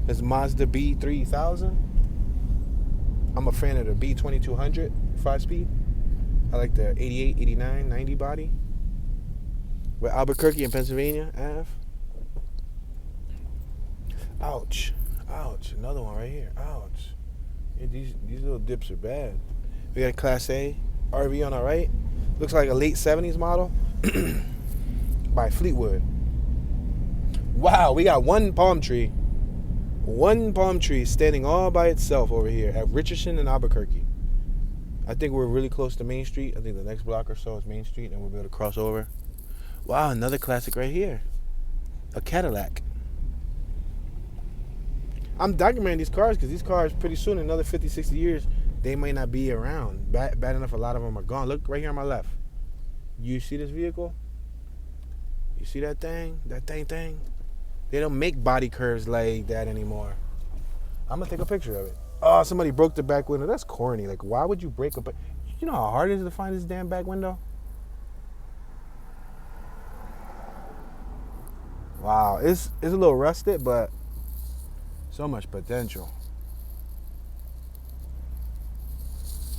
It's Mazda B3000. I'm a fan of the B2200 5-speed. I like the 88, 89, 90 body. With Albuquerque in Pennsylvania, Ave. Ouch. Ouch. Another one right here. Ouch. Yeah, these little dips are bad. We got a Class A RV on our right. Looks like a late 70s model by Fleetwood. Wow, we got one palm tree. One palm tree standing all by itself over here at Richardson and Albuquerque. I think we're really close to Main Street. I think the next block or so is Main Street, and we'll be able to cross over. Wow, another classic right here. A Cadillac. I'm documenting these cars because these cars, pretty soon, another 50, 60 years, they may not be around. Bad enough, a lot of them are gone. Look right here on my left. You see this vehicle? You see that thing? That thing? They don't make body curves like that anymore. I'm going to take a picture of it. Oh, somebody broke the back window. That's corny. Like, why would you break a... You know how hard it is to find this damn back window? Wow. It's a little rusted, but so much potential.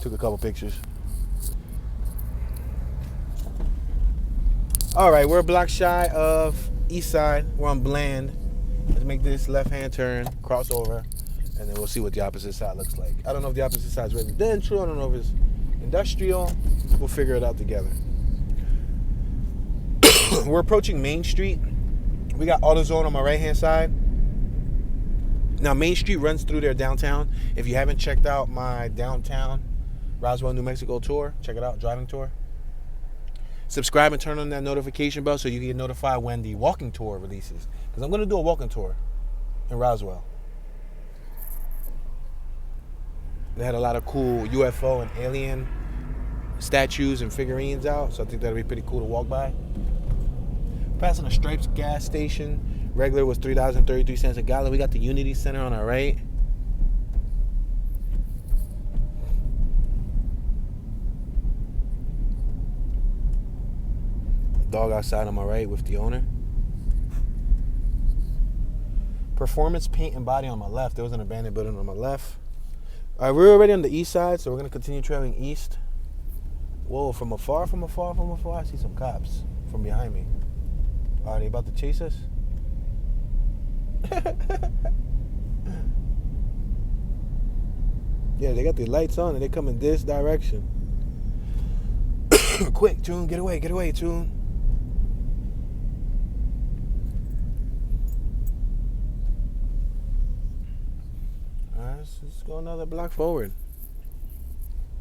Took a couple pictures. All right, we're a block shy of East Side. We're on Bland. Let's make this left-hand turn, cross over, and then we'll see what the opposite side looks like. I don't know if the opposite side is residential. I don't know if it's industrial. We'll figure it out together. We're approaching Main Street. We got AutoZone on my right-hand side. Now, Main Street runs through their downtown. If you haven't checked out my downtown Roswell, New Mexico tour, check it out, driving tour. Subscribe and turn on that notification bell so you can get notified when the walking tour releases. Because I'm going to do a walking tour in Roswell. They had a lot of cool UFO and alien statues and figurines out, so I think that'll be pretty cool to walk by. Passing a Stripes gas station. Regular was $3.33 a gallon. We got the Unity Center on our right. Dog outside on my right with the owner. Performance Paint and Body on my left. There was an abandoned building on my left. All right, we're already on the east side, so we're going to continue traveling east. Whoa, from afar, I see some cops from behind me. Are they about to chase us? Yeah, they got the lights on and they come in this direction. Quick, Tune, get away, Tune. Alright, let's go another block forward.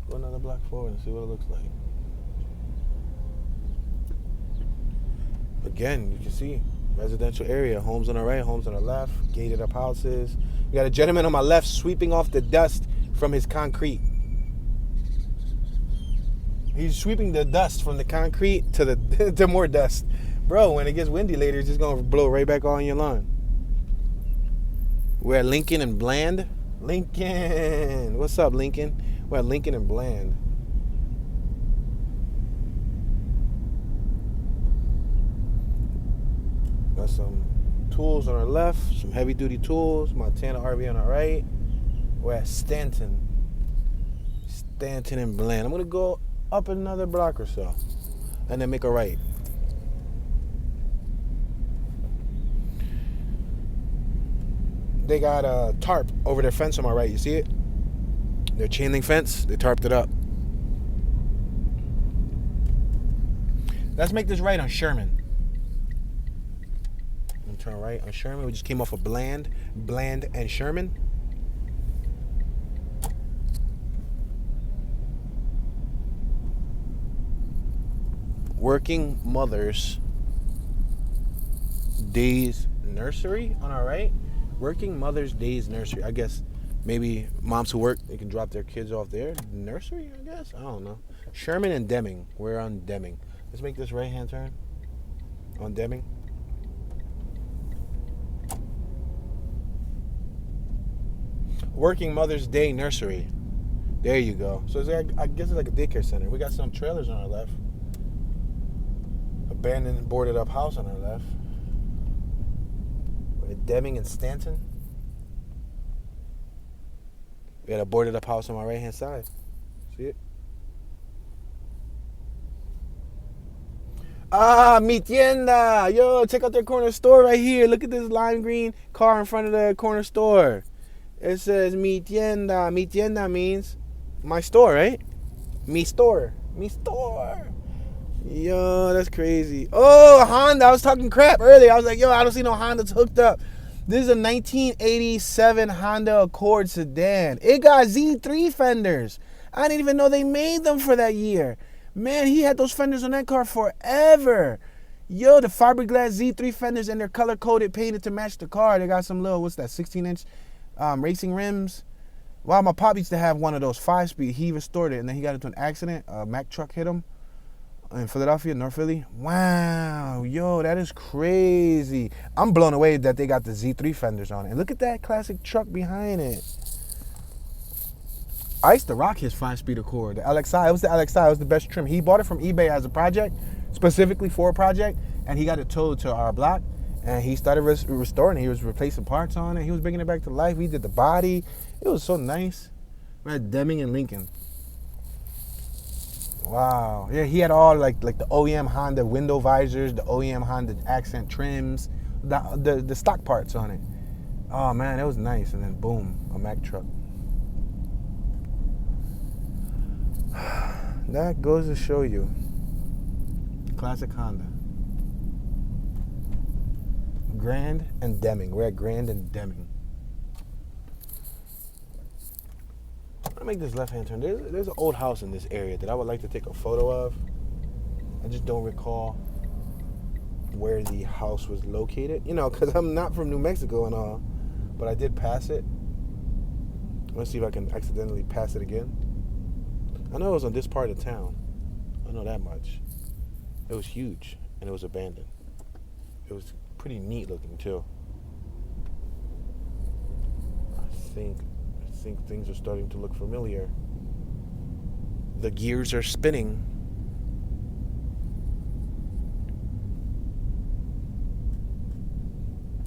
Go another block forward and see what it looks like. Again, you can see residential area, homes on the right, homes on the left, gated up houses. We got a gentleman on my left sweeping off the dust from his concrete. He's sweeping the dust from the concrete to the to more dust. Bro, when it gets windy later, it's just going to blow right back on your lawn. We're at Lincoln and Bland. Lincoln. What's up, Lincoln? We're at Lincoln and Bland. Got some tools on our left, some heavy duty tools, Montana RV on our right. We're at Stanton and Bland. I'm gonna go up another block or so and then make a right. They got a tarp over their fence on my right. You see it? Their chain link fence, they tarped it up. Let's make this right on Sherman. Turn right on Sherman. We just came off of Bland and Sherman. Working Mothers Days Nursery on our right. Working Mothers Days Nursery. I guess maybe moms who work, they can drop their kids off there. Nursery, I guess. I don't know. Sherman and Deming. We're on Deming. Let's make this right hand turn on Deming. Working Mother's Day Nursery. There you go. So it's like, I guess it's like a daycare center. We got some trailers on our left. Abandoned, boarded up house on our left. We're at Deming and Stanton. We got a boarded up house on my right hand side. See it? Ah, mi tienda. Yo, check out their corner store right here. Look at this lime green car in front of the corner store. It says mi tienda. Mi tienda means my store, right? Mi store. Mi store. Yo, that's crazy. Oh, Honda. I was talking crap earlier. I was like, yo, I don't see no Hondas hooked up. This is a 1987 Honda Accord sedan. It got Z3 fenders. I didn't even know they made them for that year. Man, he had those fenders on that car forever. Yo, the fiberglass Z3 fenders, and they're color-coded, painted to match the car. They got some little, 16-inch racing rims. Wow, my pop used to have one of those 5-speed. He restored it, and then he got into an accident. A Mack truck hit him in Philadelphia, North Philly. Wow, yo, that is crazy. I'm blown away that they got the Z3 fenders on it. And look at that classic truck behind it. I used to rock his 5-speed Accord, the LXI. It was the LXI. It was the best trim. He bought it from eBay as a project, specifically for a project, and he got it towed to our block. And he started restoring it. He was replacing parts on it. He was bringing it back to life. We did the body. It was so nice. We're at Deming and Lincoln. Wow. Yeah, he had all like the OEM Honda window visors, the OEM Honda accent trims, the stock parts on it. Oh, man, it was nice. And then, boom, a Mack truck. That goes to show you. Classic Honda. Grand and Deming. We're at Grand and Deming. I'm gonna make this left-hand turn. There's an old house in this area that I would like to take a photo of. I just don't recall where the house was located. You know, because I'm not from New Mexico and all, but I did pass it. Let's see if I can accidentally pass it again. I know it was on this part of town. I know that much. It was huge, and it was abandoned. It was pretty neat looking too. I think things are starting to look familiar. The gears are spinning.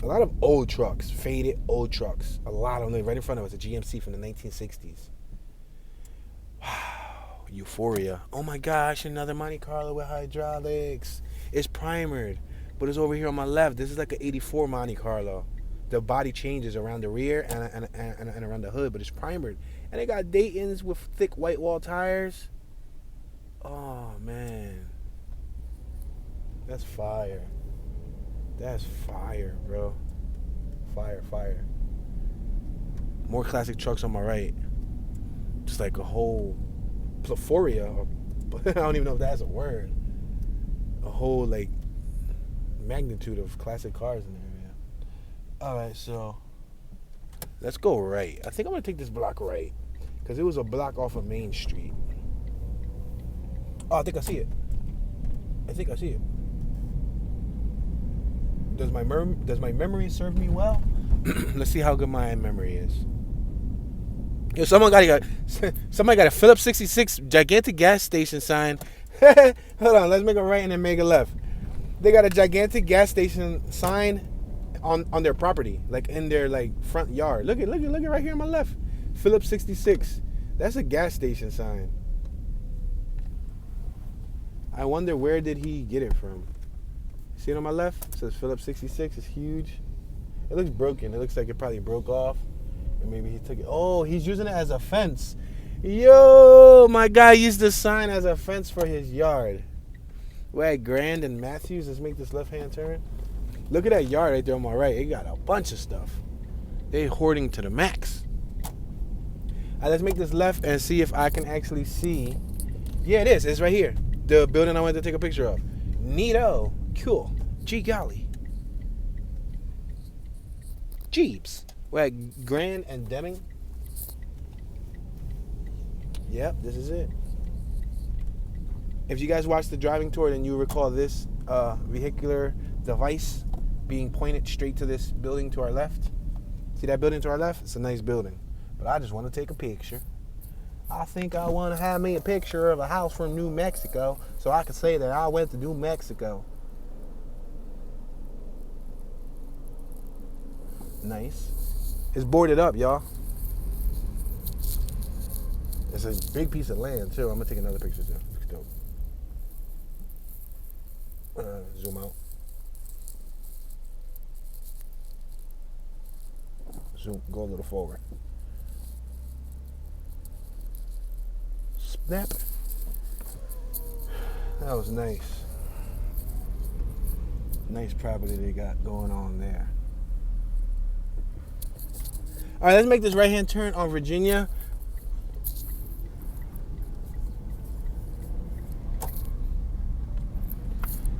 A lot of old trucks, faded old trucks. A lot of them right in front of us, a GMC from the 1960s. Wow, Euphoria. Oh my gosh, another Monte Carlo with hydraulics. It's primered, but it's over here on my left. This is like an 84 Monte Carlo. The body changes around the rear and around the hood, but it's primered. And they got Dayton's with thick white wall tires. Oh, man. That's fire. That's fire, bro. Fire. More classic trucks on my right. Just like a whole plethora. I don't even know if that's a word. A whole, like, magnitude of classic cars in there. Alright, so let's go right. I think I'm going to take this block right because it was a block off of Main Street. Oh, I think I see it. Does my memory serve me well? Let's see how good my memory is. Yo, somebody got a Phillips 66 gigantic gas station sign. Hold on, let's make a right and then make a left. They got a gigantic gas station sign on their property, like in their like front yard. Look at right here on my left. Phillips 66. That's a gas station sign. I wonder where did he get it from? See it on my left? It says Phillips 66. It's huge. It looks broken. It looks like it probably broke off. And maybe he took it. Oh, he's using it as a fence. Yo, my guy used the sign as a fence for his yard. We're at Grand and Matthews. Let's make this left-hand turn. Look at that yard right there on my right. It got a bunch of stuff. They hoarding to the max. All right, let's make this left and see if I can actually see. Yeah, it is. It's right here. The building I went to take a picture of. Neato. Cool. Gee golly. Jeeps. We're at Grand and Deming. Yep, this is it. If you guys watched the driving tour, then you recall this vehicular device being pointed straight to this building to our left. See that building to our left? It's a nice building. But I just want to take a picture. I think I want to have me a picture of a house from New Mexico so I can say that I went to New Mexico. Nice. It's boarded up, y'all. It's a big piece of land, too. I'm going to take another picture, too. It's dope. Zoom out. Zoom. Go a little forward. Snap. That was nice. Nice property they got going on there. All right, let's make this right-hand turn on Virginia.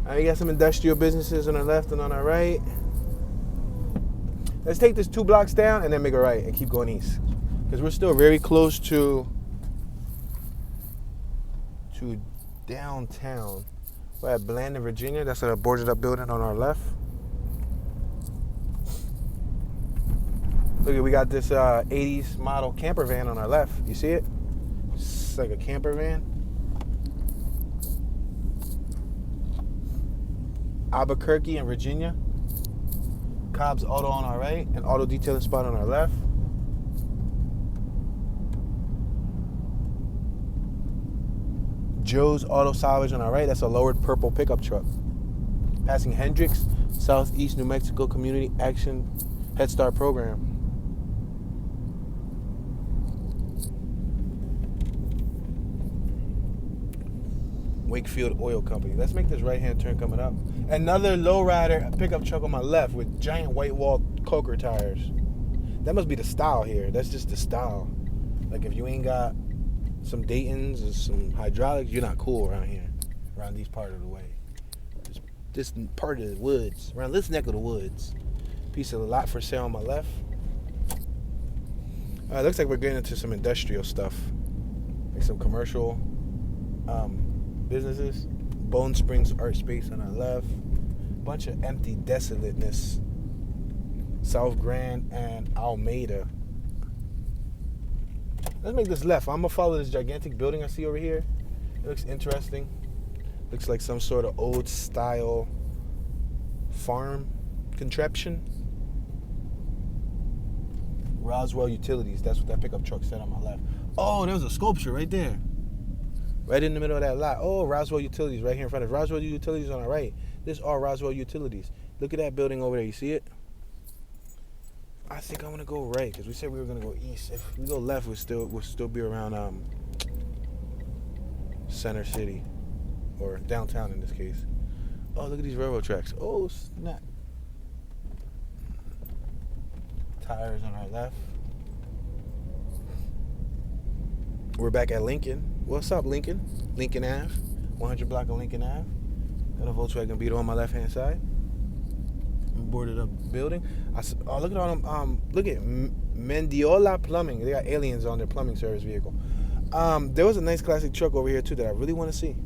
All right, we got some industrial businesses on our left and on our right. Let's take this 2 blocks down and then make a right and keep going east. Because we're still very close to downtown. We're at Blandon, Virginia. That's a boarded up building on our left. Look, we got this 80s model camper van on our left. You see it? It's like a camper van. Albuquerque in Virginia. Cobb's Auto on our right. An auto detailing spot on our left. Joe's Auto Salvage on our right. That's a lowered purple pickup truck. Passing Hendricks, Southeast New Mexico Community Action Head Start Program. Wakefield Oil Company. Let's make this right-hand turn coming up. Another lowrider pickup truck on my left with giant white wall Coker tires. That must be the style here. That's just the style. Like if you ain't got some Daytons or some hydraulics, you're not cool around here, around these part of the way. This part of the woods, around this neck of the woods. Piece of the lot for sale on my left. Looks like we're getting into some industrial stuff, like some commercial businesses. Bone Springs Art Space on our left. Bunch of empty desolateness. South Grand and Alameda. Let's make this left. I'm gonna follow this gigantic building I see over here. It looks interesting. Looks like some sort of old style farm contraption. Roswell Utilities. That's what that pickup truck said on my left. Oh, there was a sculpture right there. Right in the middle of that lot. Oh, Roswell Utilities right here in front of us. Roswell Utilities on our right. This are Roswell Utilities. Look at that building over there. You see it? I think I'm gonna go right because we said we were gonna go east. If we go left, we'll still be around Center City or downtown in this case. Oh, look at these railroad tracks. Oh, snap. Tires on our left. We're back at Lincoln. What's up, Lincoln? Lincoln Ave. 100 block of Lincoln Ave. Got a Volkswagen Beetle on my left-hand side. Boarded up building. Oh, look at all them. Look at Mendiola Plumbing. They got aliens on their plumbing service vehicle. There was a nice classic truck over here, too, that I really want to see.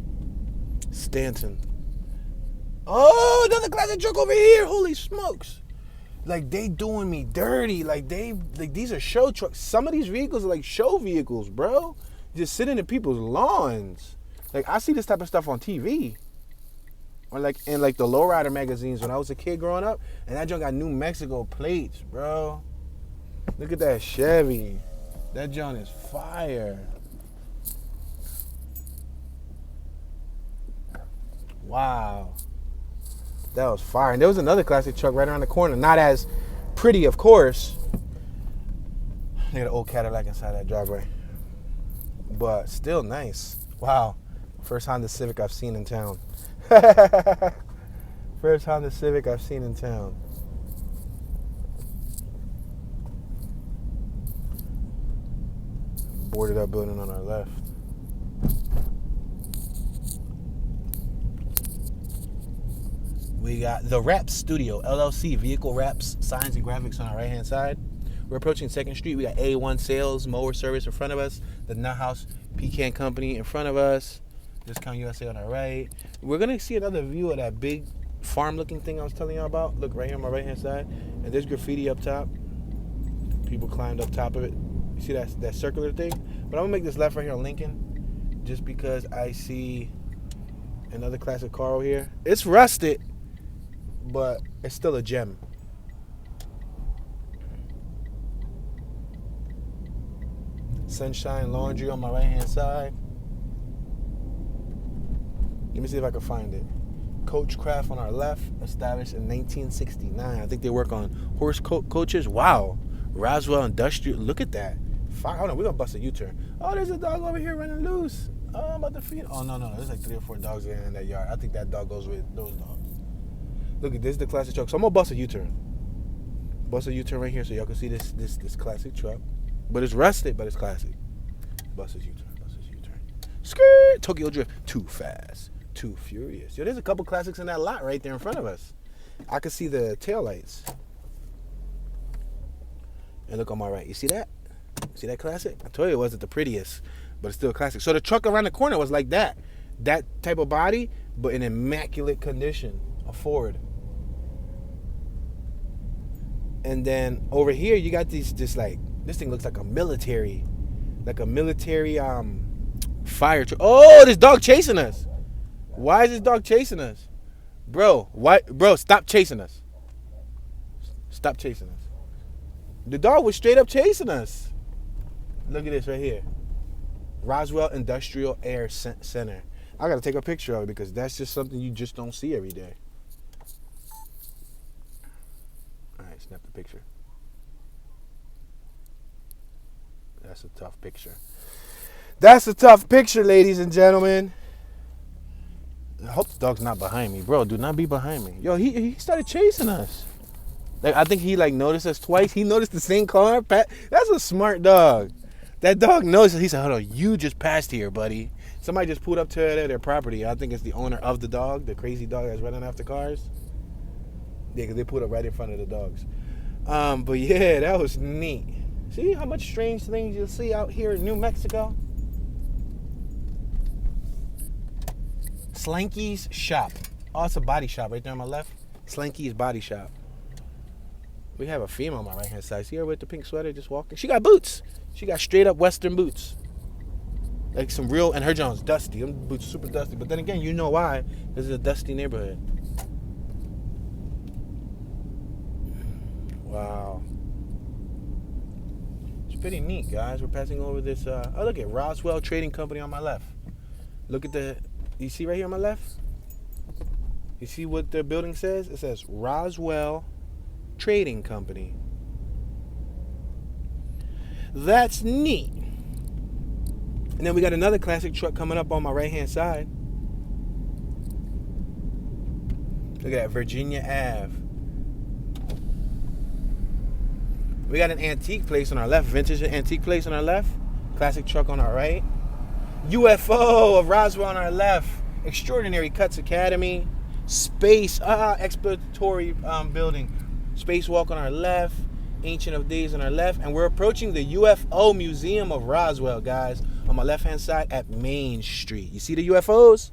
Stanton. Oh, another classic truck over here. Holy smokes. Like, they doing me dirty. Like, these are show trucks. Some of these vehicles are like show vehicles, bro. Just sitting in people's lawns. Like, I see this type of stuff on TV. Or like in like the lowrider magazines when I was a kid growing up. And that junk got New Mexico plates, bro. Look at that Chevy. That junk is fire. Wow. That was fire. And there was another classic truck right around the corner. Not as pretty, of course. They got an old Cadillac inside that driveway. But still nice. Wow. First Honda Civic I've seen in town. First Honda Civic I've seen in town. Boarded up building on our left. We got the Wraps Studio, LLC, vehicle wraps, signs, and graphics on our right-hand side. We're approaching 2nd Street. We got A1 Sales, mower service in front of us. The Nut House Pecan Company in front of us. Discount USA on our right. We're going to see another view of that big farm-looking thing I was telling you about. Look right here on my right-hand side. And there's graffiti up top. People climbed up top of it. You see that circular thing? But I'm going to make this left right here on Lincoln just because I see another classic car over here. It's rusted, but it's still a gem. Sunshine Laundry on my right-hand side. Let me see if I can find it. Coachcraft on our left, established in 1969. I think they work on horse coaches. Wow. Roswell Industrial. Look at that. Fire. Hold on, we're going to bust a U-turn. Oh, there's a dog over here running loose. Oh, I'm about to feed. Oh, no. There's like 3 or 4 dogs in that yard. I think that dog goes with those dogs. Look at this is the classic truck. So I'm going to bust a U-turn. Bust a U-turn right here so y'all can see this classic truck. But it's rusted, but it's classic. Bust a U-turn. Skirt. Tokyo Drift. Too fast. Too furious. Yo, there's a couple classics in that lot right there in front of us. I can see the taillights. And look on my right. You see that? See that classic? I told you it wasn't the prettiest, but it's still a classic. So the truck around the corner was like that. That type of body, but in immaculate condition. A Ford. And then over here, you got this thing looks like a military fire truck. Oh, this dog chasing us. Why is this dog chasing us? Bro, why? Bro, stop chasing us. Stop chasing us. The dog was straight up chasing us. Look at this right here. Roswell Industrial Air Center. I got to take a picture of it because that's just something you just don't see every day. All right, snap the picture. That's a tough picture. That's a tough picture, ladies and gentlemen. I hope the dog's not behind me. Bro, do not be behind me. Yo, he started chasing us. Like, I think he noticed us twice. He noticed the same car. That's a smart dog. That dog knows. He said, hold on, you just passed here, buddy. Somebody just pulled up to their property. I think it's the owner of the dog, the crazy dog that's running after cars. Yeah, because they pulled up right in front of the dogs. But yeah, that was neat. See how much strange things you'll see out here in New Mexico? Slanky's Shop. Oh, it's a body shop right there on my left. Slanky's Body Shop. We have a female on my right-hand side. See her with the pink sweater just walking? She got boots. She got straight up Western boots. Like some real, and her joint's dusty. Them boots super dusty. But then again, you know why. This is a dusty neighborhood. Wow. It's pretty neat, guys. We're passing over this, oh, look at Roswell Trading Company on my left. Look at you see right here on my left? You see what the building says? It says Roswell Trading Company. That's neat. And then we got another classic truck coming up on my right-hand side. Look at that, Virginia Ave. We got an antique place on our left, vintage antique place on our left. Classic truck on our right. UFO of Roswell on our left. Extraordinary Cuts Academy. Space, exploratory building. Spacewalk on our left. Ancient of Days on our left. And we're approaching the UFO Museum of Roswell, guys. On my left-hand side at Main Street. You see the UFOs?